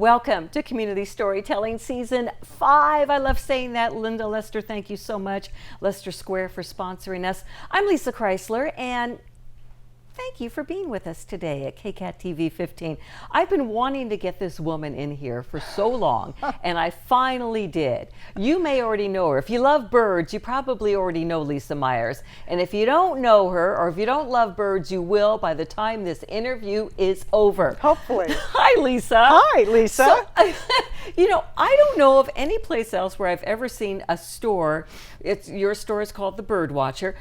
Welcome to Community Storytelling Season 5. I love saying that. Linda, Leicester, thank you so much. Leicester Square for sponsoring us. I'm Lissa Kreisler, and thank you for being with us today at KCAT TV 15. I've been wanting to get this woman in here for so long, and I finally did. You may already know her. If you love birds, you probably already know Lisa Myers. And if you don't know her, or if you don't love birds, you will by the time this interview is over. Hopefully. Hi, Lisa. Hi, Lisa. So, you know, I don't know of any place else where I've ever seen a store. Your store is called the Birdwatcher.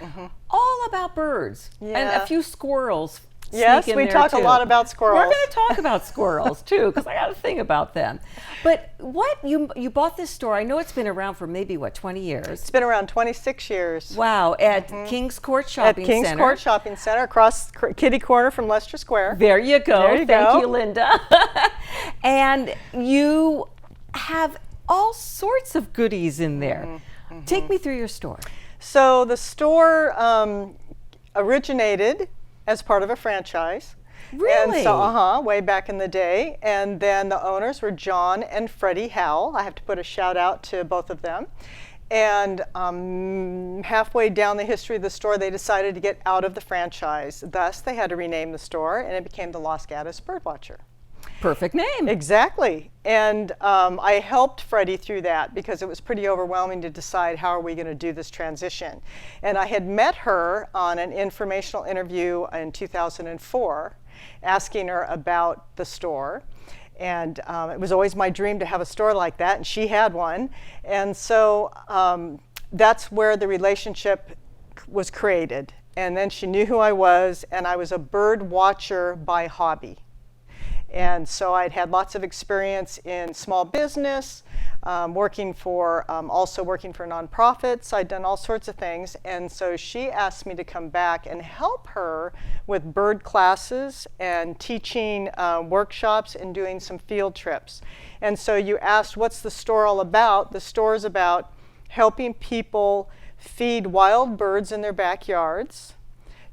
All about birds and a few squirrels. Yes, we talk a lot about squirrels. We're going to talk about squirrels too, because I got a thing about them. But you bought this store? I know it's been around for maybe 20 years. It's been around 26 years. Wow, at Kings Court Shopping Center. At Kings Court Shopping Center, across kitty corner from Leicester Square. There you go. There you go. Thank you, Linda. And you have all sorts of goodies in there. Take me through your store. So the store originated as part of a franchise. Really? And so, way back in the day. And then the owners were John and Freddie Howell. I have to put a shout out to both of them. And halfway down the history of the store, they decided to get out of the franchise. Thus, they had to rename the store, and it became the Los Gatos Birdwatcher. Perfect name. Exactly. And I helped Freddie through that because it was pretty overwhelming to decide how are we going to do this transition. And I had met her on an informational interview in 2004, asking her about the store. And it was always my dream to have a store like that, and she had one. And so that's where the relationship was created. And then she knew who I was, and I was a bird watcher by hobby. And so I'd had lots of experience in small business, also working for nonprofits. I'd done all sorts of things. And so she asked me to come back and help her with bird classes and teaching workshops and doing some field trips. And so you asked, what's the store all about? The store is about helping people feed wild birds in their backyards,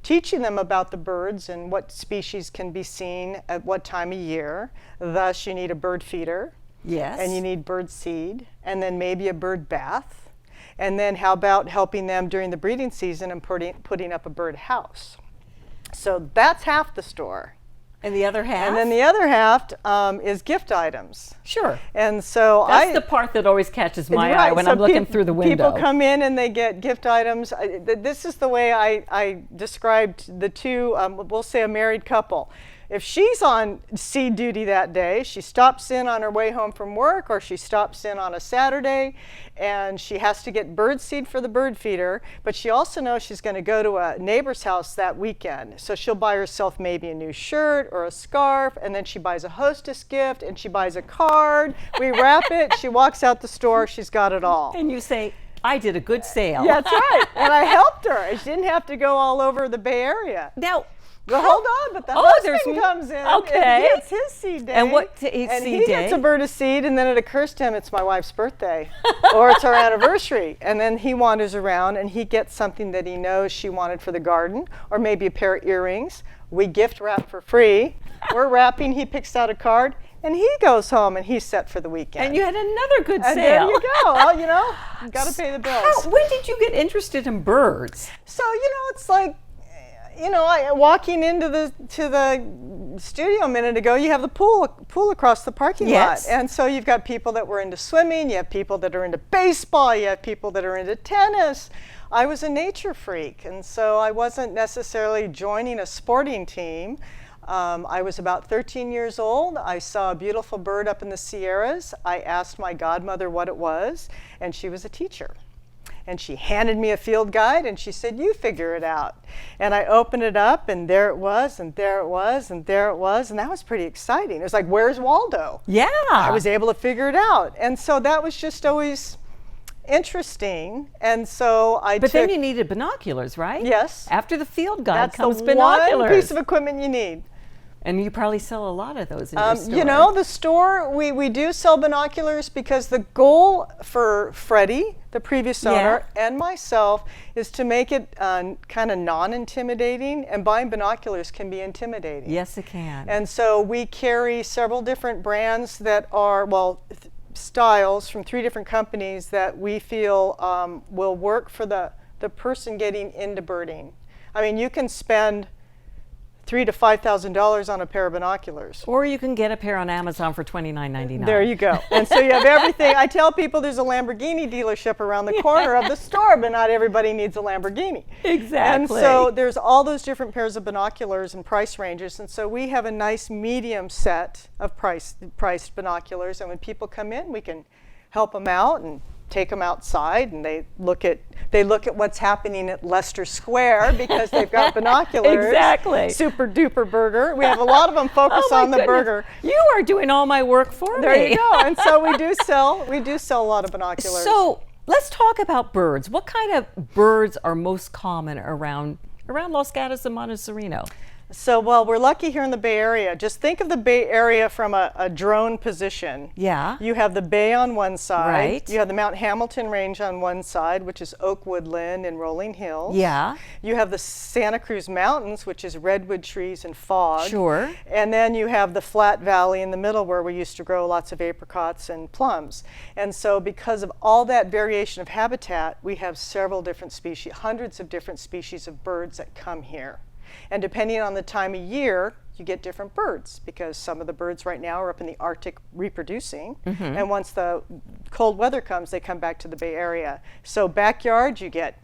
teaching them about the birds and what species can be seen at what time of year. Thus, you need a bird feeder. Yes. And you need bird seed, and then maybe a bird bath. And then how about helping them during the breeding season and putting up a bird house? So that's half the store. And the other half? And then the other half is gift items. Sure. And so that's the part that always catches my eye when I'm looking through the window. People come in and they get gift items. This is the way I described the two, we'll say a married couple. If she's on seed duty that day, she stops in on her way home from work, or she stops in on a Saturday, and she has to get bird seed for the bird feeder, but she also knows she's going to go to a neighbor's house that weekend. So she'll buy herself maybe a new shirt or a scarf, and then she buys a hostess gift, and she buys a card. We wrap it, she walks out the store, she's got it all. And you say, I did a good sale. Yeah, that's right. And I helped her. She didn't have to go all over the Bay Area. Now, well, hold on, but the husband comes in and gets his seed day. And what seed day? He gets a bird of seed, and then it occurs to him it's my wife's birthday or it's our anniversary. And then he wanders around and he gets something that he knows she wanted for the garden, or maybe a pair of earrings. We gift wrap for free. We're wrapping, he picks out a card, and he goes home and he's set for the weekend. And you had another good sale. And there you go. Well, you've got to pay the bills. When did you get interested in birds? So, it's like, walking into the studio a minute ago, you have the pool across the parking lot. And so you've got people that were into swimming, you have people that are into baseball, you have people that are into tennis. I was a nature freak, and so I wasn't necessarily joining a sporting team. I was about 13 years old. I saw a beautiful bird up in the Sierras. I asked my godmother what it was, and she was a teacher. And she handed me a field guide, and she said, you figure it out. And I opened it up, and there it was, and there it was, and there it was, and that was pretty exciting. It was like, where's Waldo? Yeah. I was able to figure it out. And so that was just always interesting. And so But then you needed binoculars, right? Yes. After the field guide That's comes the binoculars. one piece of equipment you need. And you probably sell a lot of those in your store. You know, the store, we do sell binoculars because the goal for Freddie, the previous owner, and myself is to make it kind of non-intimidating, and buying binoculars can be intimidating. Yes, it can. And so we carry several different brands that are, well, styles from 3 different companies that we feel will work for the person getting into birding. I mean, you can spend $3,000 to $5,000 on a pair of binoculars. Or you can get a pair on Amazon for $29.99. There you go. And so you have everything. I tell people there's a Lamborghini dealership around the corner of the store, but not everybody needs a Lamborghini. Exactly. And so there's all those different pairs of binoculars and price ranges. And so we have a nice medium set of priced binoculars. And when people come in, we can help them out and take them outside, and they look at what's happening at Leicester Square because they've got binoculars. Exactly. Super duper burger. We have a lot of them focus on the burger. You are doing all my work for me. There you go. And so we do sell a lot of binoculars. So let's talk about birds. What kind of birds are most common around Los Gatos and Montecito? So, well, we're lucky here in the Bay Area. Just think of the Bay Area from a drone position. Yeah. You have the Bay on one side. Right. You have the Mount Hamilton Range on one side, which is oak woodland and rolling hills. Yeah. You have the Santa Cruz Mountains, which is redwood trees and fog. Sure. And then you have the flat valley in the middle where we used to grow lots of apricots and plums. And so because of all that variation of habitat, we have several different species, hundreds of different species of birds that come here. And depending on the time of year, you get different birds, because some of the birds right now are up in the Arctic reproducing. And once the cold weather comes, they come back to the Bay Area. So backyard, you get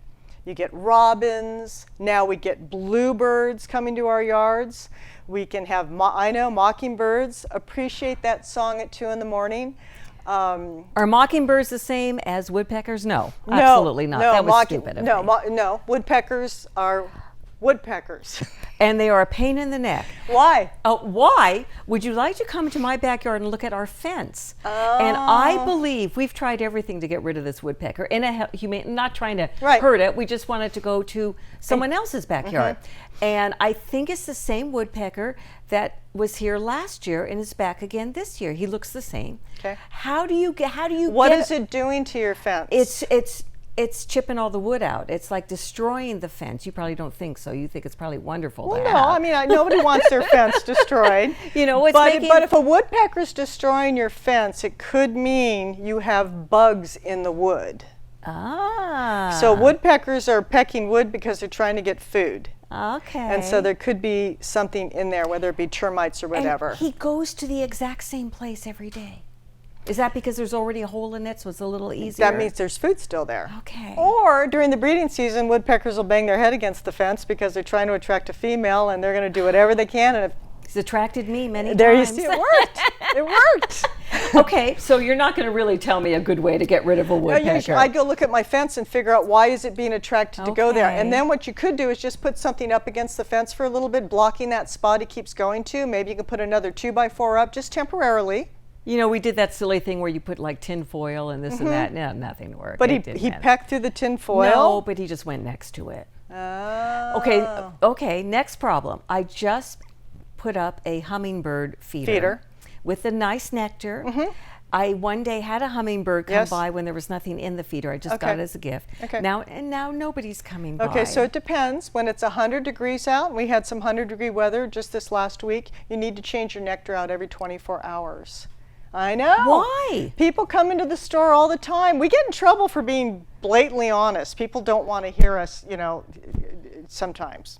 robins. Now we get bluebirds coming to our yards. We can have, I know, mockingbirds. Appreciate that song at 2 in the morning. Are mockingbirds the same as woodpeckers? No, absolutely not. That was stupid of me. No, woodpeckers are woodpeckers. And they are a pain in the neck. Why? Why? Would you like to come to my backyard and look at our fence? And I believe we've tried everything to get rid of this woodpecker. Not trying to hurt it. We just wanted to go to someone else's backyard. And I think it's the same woodpecker that was here last year and is back again this year. He looks the same. Okay. What is it doing to your fence? It's chipping all the wood out. It's like destroying the fence. You probably don't think so. You think it's probably wonderful. Well, no, I mean, nobody wants their fence destroyed. You know, but if a woodpecker's destroying your fence, it could mean you have bugs in the wood. So woodpeckers are pecking wood because they're trying to get food. Okay. And so there could be something in there, whether it be termites or whatever. And he goes to the exact same place every day. Is that because there's already a hole in it, so it's a little easier? That means there's food still there. Okay. Or during the breeding season, woodpeckers will bang their head against the fence because they're trying to attract a female, and they're going to do whatever they can. And it's attracted me many times. There you see, it worked. It worked. Okay, so you're not going to really tell me a good way to get rid of a woodpecker. No, I'd go look at my fence and figure out why is it being attracted to go there. And then what you could do is just put something up against the fence for a little bit, blocking that spot he keeps going to. Maybe you can put another 2x4 up just temporarily. You know, we did that silly thing where you put like tin foil and this and that. No, nothing worked. But he pecked through the tin foil? No, but he just went next to it. Oh. Okay, next problem. I just put up a hummingbird feeder. With a nice nectar. I one day had a hummingbird come by when there was nothing in the feeder. I just got it as a gift. Now nobody's coming by. Okay, so it depends. When it's 100 degrees out, and we had some 100-degree weather just this last week, you need to change your nectar out every 24 hours. I know. Why? People come into the store all the time. We get in trouble for being blatantly honest. People don't want to hear us, you know, sometimes.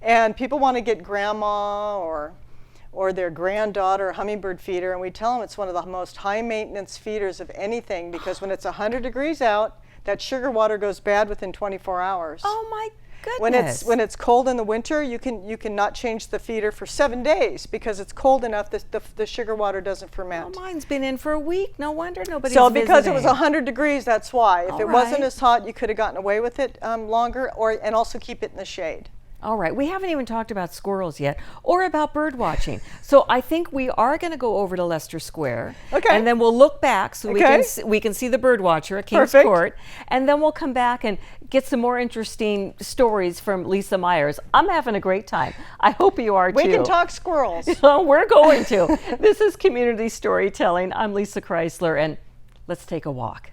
And people want to get grandma or their granddaughter a hummingbird feeder, and we tell them it's one of the most high maintenance feeders of anything, because when it's 100 degrees out, that sugar water goes bad within 24 hours. Oh my goodness. When it's cold in the winter, you can not change the feeder for 7 days because it's cold enough that the sugar water doesn't ferment. Well, mine's been in for a week. No wonder nobody's So because visiting. it was 100 degrees, that's why. If it wasn't as hot, you could have gotten away with it longer, and also keep it in the shade. All right, we haven't even talked about squirrels yet or about bird watching. So I think we are going to go over to Leicester Square. Okay. And then we'll look back so we can see the bird watcher at King's Perfect. Court. And then we'll come back and get some more interesting stories from Lissa Myers. I'm having a great time. I hope you are too. We can talk squirrels. We're going to. This is Community Storytelling. I'm Lissa Kreisler, and let's take a walk.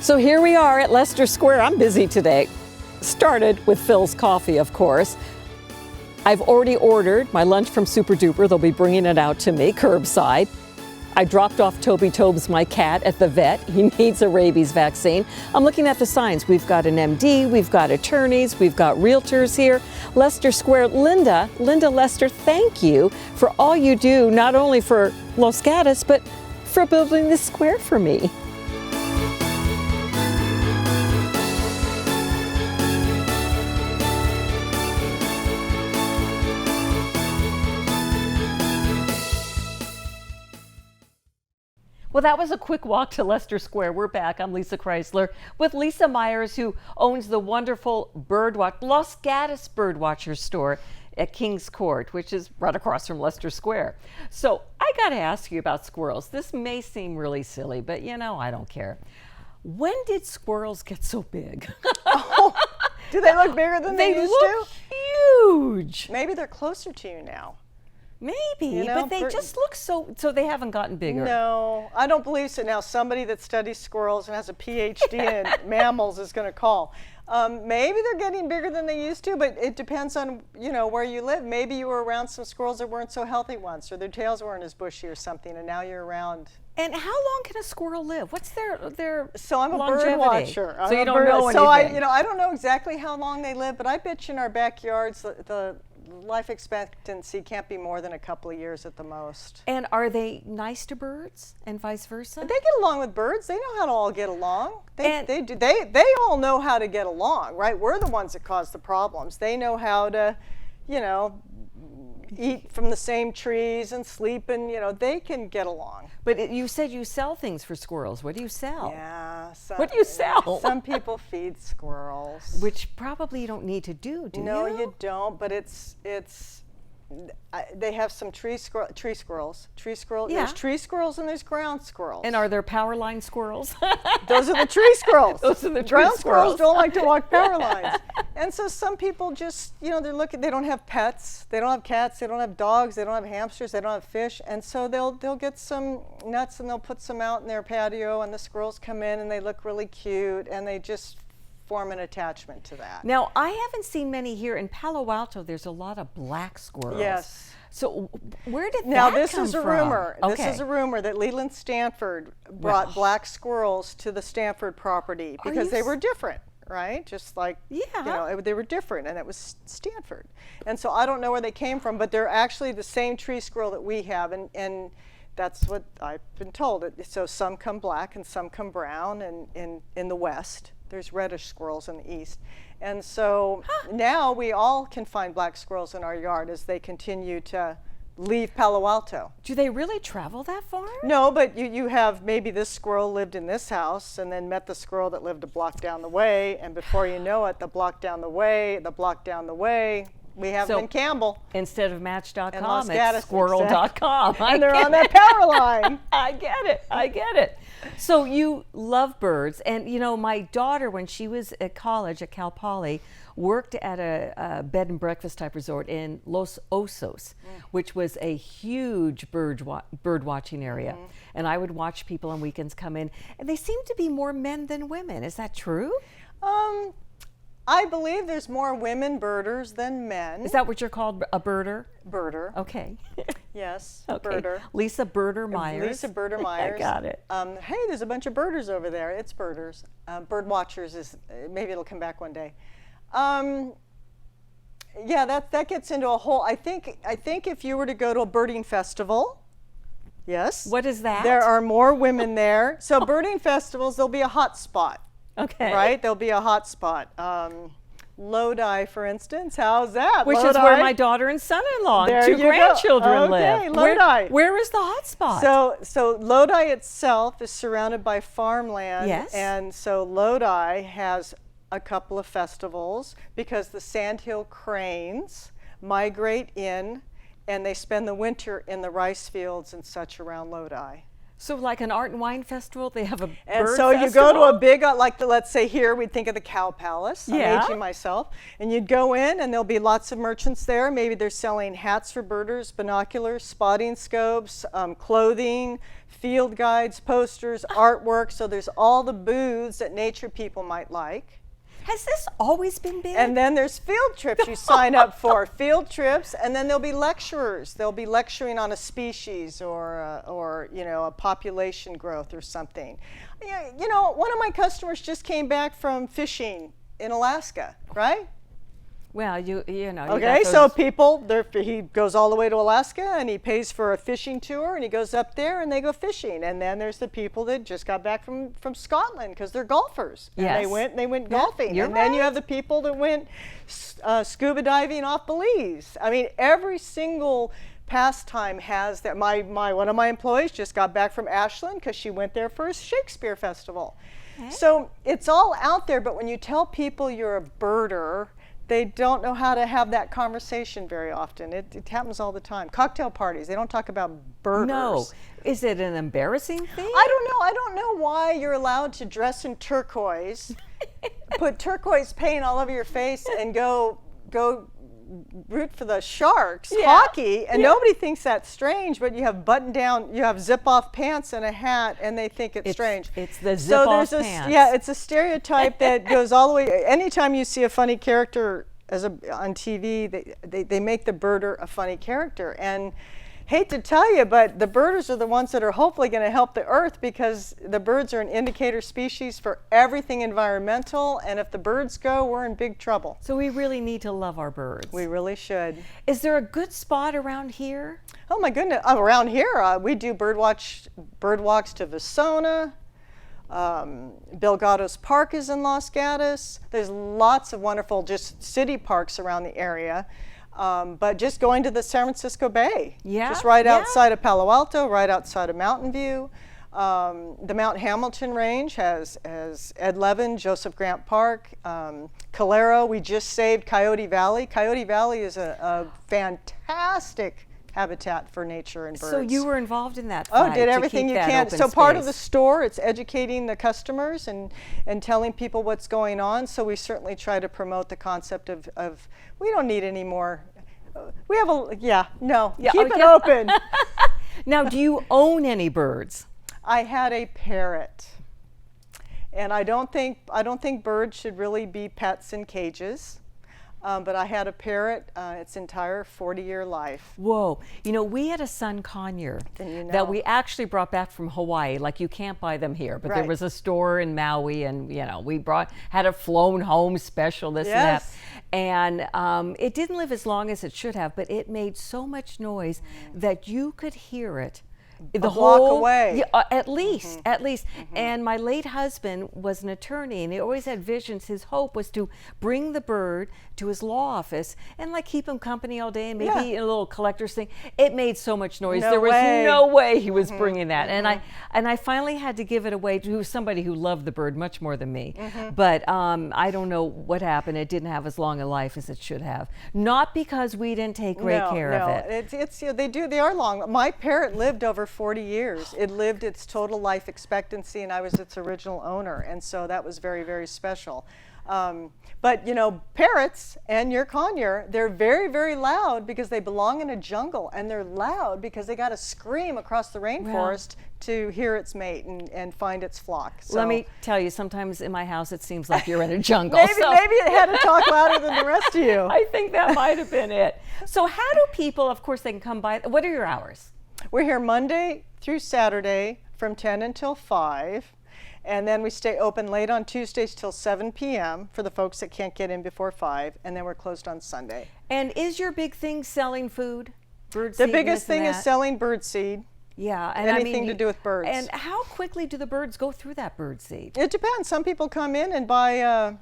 So here we are at Leicester Square. I'm busy today. Started with Phil's Coffee, of course. I've already ordered my lunch from Super Duper. They'll be bringing it out to me curbside. I dropped off Toby Tobes, my cat, at the vet. He needs a rabies vaccine. I'm looking at the signs. We've got an MD, we've got attorneys, we've got realtors here. Leicester Square. Linda Lester, thank you for all you do, not only for Los Gatos, but for building this square for me. Well, that was a quick walk to Leicester Square. We're back. I'm Lissa Kreisler with Lissa Myers, who owns the wonderful Los Gatos Birdwatcher store at King's Court, which is right across from Leicester Square. So I got to ask you about squirrels. This may seem really silly, but you know, I don't care. When did squirrels get so big? Oh, do they look bigger than they used look to? Huge. Maybe they're closer to you now. Maybe, You know, but they just look so they haven't gotten bigger. No, I don't believe so. Now, somebody that studies squirrels and has a PhD in mammals is going to call. Maybe they're getting bigger than they used to, but it depends on, you know, where you live. Maybe you were around some squirrels that weren't so healthy once, or their tails weren't as bushy or something, and now you're around. And how long can a squirrel live? What's their So I'm a longevity? bird watcher. So you don't know anything. So I don't know exactly how long they live, but I bet you in our backyards the life expectancy can't be more than a couple of years at the most. And are they nice to birds and vice versa? They get along with birds. They know how to all get along. They all know how to get along, right? We're the ones that cause the problems. They know how to, you know, eat from the same trees and sleep, and you know, they can get along. But you said you sell things for squirrels. What do you sell? Yeah. What do you sell? Some people feed squirrels. Which probably you don't need to do you? No, you don't. But they have some tree squirrels. Yeah. There's tree squirrels and there's ground squirrels. And are there power line squirrels? Those are the tree squirrels. Those are the tree ground squirrels. squirrels don't like to walk power lines. And so some people just, you know, they don't have pets, they don't have cats, they don't have dogs, they don't have hamsters, they don't have fish, and so they'll get some nuts and they'll put some out in their patio, and the squirrels come in and they look really cute, and they just form an attachment to that. Now, I haven't seen many here in Palo Alto. There's a lot of black squirrels. Yes. So where did Now that this come is a from? rumor. Okay. This is a rumor that Leland Stanford brought black squirrels to the Stanford property because they were different, right? Just like, you know, they were different, and it was Stanford. And so I don't know where they came from, but they're actually the same tree squirrel that we have, and that's what I've been told. So some come black and some come brown, and in the West. There's reddish squirrels in the East. And so now we all can find black squirrels in our yard as they continue to leave Palo Alto. Do they really travel that far? No, but you have maybe this squirrel lived in this house and then met the squirrel that lived a block down the way, and before you know it, the block down the way, we have them in Campbell. Instead of Match.com, Los it's Gatos, Squirrel.com. And they're on that power line. I get it. So you love birds, and you know, my daughter, when she was at college at Cal Poly, worked at a bed and breakfast type resort in Los Osos, which was a huge bird watching area. And I would watch people on weekends come in, and they seem to be more men than women. Is that true? I believe there's more women birders than men. Is that what you're called, a birder? Birder. Okay. Yes, Okay. birder. Lissa Birder Myers. Lissa Birder Myers. I got it. Hey, there's a bunch of birders over there. It's birders. Bird watchers is, maybe it'll come back one day. Yeah, that gets into a whole, I think if you were to go to a birding festival, yes. What is that? There are more women there. So birding festivals, there'll be a hot spot. Okay. Right? There'll be a hot spot. Lodi, for instance. How's that? Which Lodi? is where my daughter and son-in-law and There 2 you go. grandchildren live. Okay, Lodi. Where is the hot spot? So Lodi itself is surrounded by farmland. Yes. And so Lodi has a couple of festivals because the sandhill cranes migrate in and they spend the winter in the rice fields and such around Lodi. So like an art and wine festival, they have a And bird so you festival? go to a big, let's say here, we'd think of the Cow Palace. Yeah. I'm aging myself. And you'd go in and there'll be lots of merchants there. Maybe they're selling hats for birders, binoculars, spotting scopes, clothing, field guides, posters, artwork. So there's all the booths that nature people might like. Has this always been big? And then there's field trips you sign up for. Field trips, and then there'll be lecturers. They'll be lecturing on a species or a population growth or something. You know, one of my customers just came back from fishing in Alaska, right? Well, you know. You Okay, got so those- he goes all the way to Alaska and he pays for a fishing tour and he goes up there and they go fishing. And then there's the people that just got back from Scotland because they're golfers. And Yes. they went golfing. you're And then you right. have the people that went scuba diving off Belize. I mean, every single pastime has that. One of my employees just got back from Ashland because she went there for a Shakespeare festival. Okay. So it's all out there, but when you tell people you're a birder, they don't know how to have that conversation very often. It happens all the time. Cocktail parties, they don't talk about birders. No. Is it an embarrassing thing? I don't know. I don't know why you're allowed to dress in turquoise, put turquoise paint all over your face, and go root for the Sharks hockey, and nobody thinks that's strange. But you have you have zip-off pants and a hat, and they think it's strange. It's the So zip-off there's pants. Yeah, it's a stereotype that goes all the way. Anytime you see a funny character on TV, they make the birder a funny character. And hate to tell you, but the birders are the ones that are hopefully going to help the earth because the birds are an indicator species for everything environmental. And if the birds go, we're in big trouble. So we really need to love our birds. We really should. Is there a good spot around here? Oh my goodness! Around here, we do bird walks to Visona. Los Gatos Park is in Los Gatos. There's lots of wonderful just city parks around the area. But just going to the San Francisco Bay, just right outside of Palo Alto, right outside of Mountain View. The Mount Hamilton Range has Ed Levin, Joseph Grant Park, Calero. We just saved Coyote Valley. Coyote Valley is a fantastic habitat for nature and birds. So you were involved in that Oh, fight did to everything keep you that can. open So part of the space. store, it's educating the customers and telling people what's going on. So we certainly try to promote the concept of we don't need any more. We have keep it open. Now, do you own any birds? I had a parrot, and I don't think birds should really be pets in cages. But I had a parrot its entire 40-year life. Whoa. You know, we had a sun conure that we actually brought back from Hawaii. Like, you can't buy them here, but there was a store in Maui, and, you know, we had a flown home special, this and that. And it didn't live as long as it should have, but it made so much noise that you could hear it. A block away. Yeah, at least. And my late husband was an attorney, and he always had visions. His hope was to bring the bird to his law office and like keep him company all day, and maybe a little collector's thing. It made so much noise. There was no way he was bringing that. And I finally had to give it away to somebody who loved the bird much more than me. But I don't know what happened. It didn't have as long a life as it should have. Not because we didn't take great care of it. They are long. My parrot lived over 40 years. It lived its total life expectancy, and I was its original owner, and so that was very, very special. But you know, parrots and your conure, they're very, very loud because they belong in a jungle, and they're loud because they got to scream across the rainforest to hear its mate and find its flock. So let me tell you, sometimes in my house it seems like you're in a jungle. maybe it had to talk louder than the rest of you. I think that might have been it. So how do people, of course they can come by, what are your hours? We're here Monday through Saturday from 10 until 5. And then we stay open late on Tuesdays till 7 p.m. for the folks that can't get in before 5. And then we're closed on Sunday. And is your big thing selling food? Bird The seed, biggest this and thing is that? selling bird seed. Yeah. And Anything to do with birds. And how quickly do the birds go through that bird seed? It depends. Some people come in and buy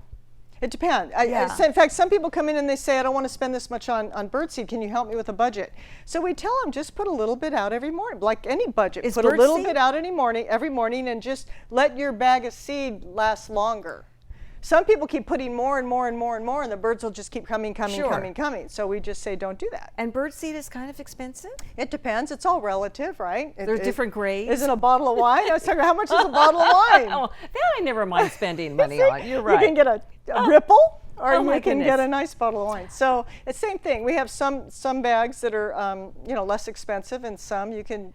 It depends. Yeah. In fact, some people come in and they say, I don't want to spend this much on birdseed. Can you help me with a budget? So we tell them, just put a little bit out every morning, like any budget. Is put a little birdseed- bit out every morning, and just let your bag of seed last longer. Some people keep putting more and more and more and more, and the birds will just keep coming. Sure. So we just say, don't do that. And birdseed is kind of expensive? It depends. It's all relative, right? There's different grades. Isn't a bottle of wine? I was talking, how much is a bottle of wine? Oh, that I never mind spending money See? on. You're right. You can get a ripple, or Oh my you can goodness. get a nice bottle of wine. So it's the same thing. We have some bags that are less expensive, and some you can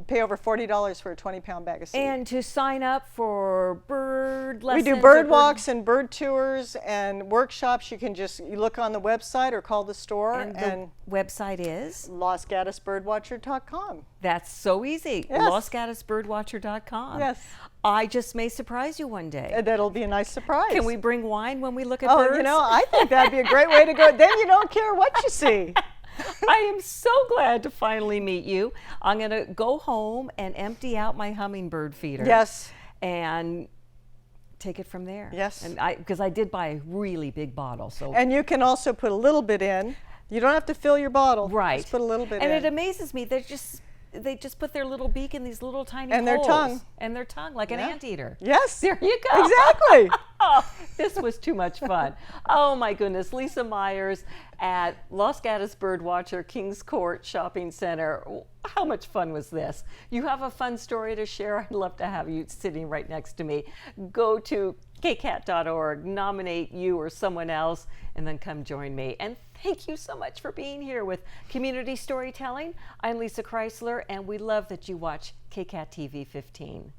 pay over $40 for a 20-pound bag of seed. And to sign up for bird We lessons? do bird walks and bird tours and workshops. You can just look on the website or call the store. And the website is? LosGatosBirdwatcher.com. That's so easy. Yes. LosGatosBirdwatcher.com. Yes. I just may surprise you one day. And that'll be a nice surprise. Can we bring wine when we look at Oh, birds? I think that'd be a great way to go. Then you don't care what you see. I am so glad to finally meet you. I'm going to go home and empty out my hummingbird feeder. Yes. And take it from there. Yes. And because I did buy a really big bottle. So And you can also put a little bit in. You don't have to fill your bottle. right. Just put a little bit and in. it amazes me. They just put their little beak in these little tiny And their holes. tongue. And their tongue, like an Yeah. anteater. Yes. There you go. Exactly. Oh, this was too much fun. Oh my goodness, Lissa Myers at Los Gatos Birdwatcher, Kings Court Shopping Center. How much fun was this? You have a fun story to share? I'd love to have you sitting right next to me. Go to kcat.org, nominate you or someone else, and then come join me. And thank you so much for being here with Community Storytelling. I'm Lissa Kreisler, and we love that you watch KCAT TV 15.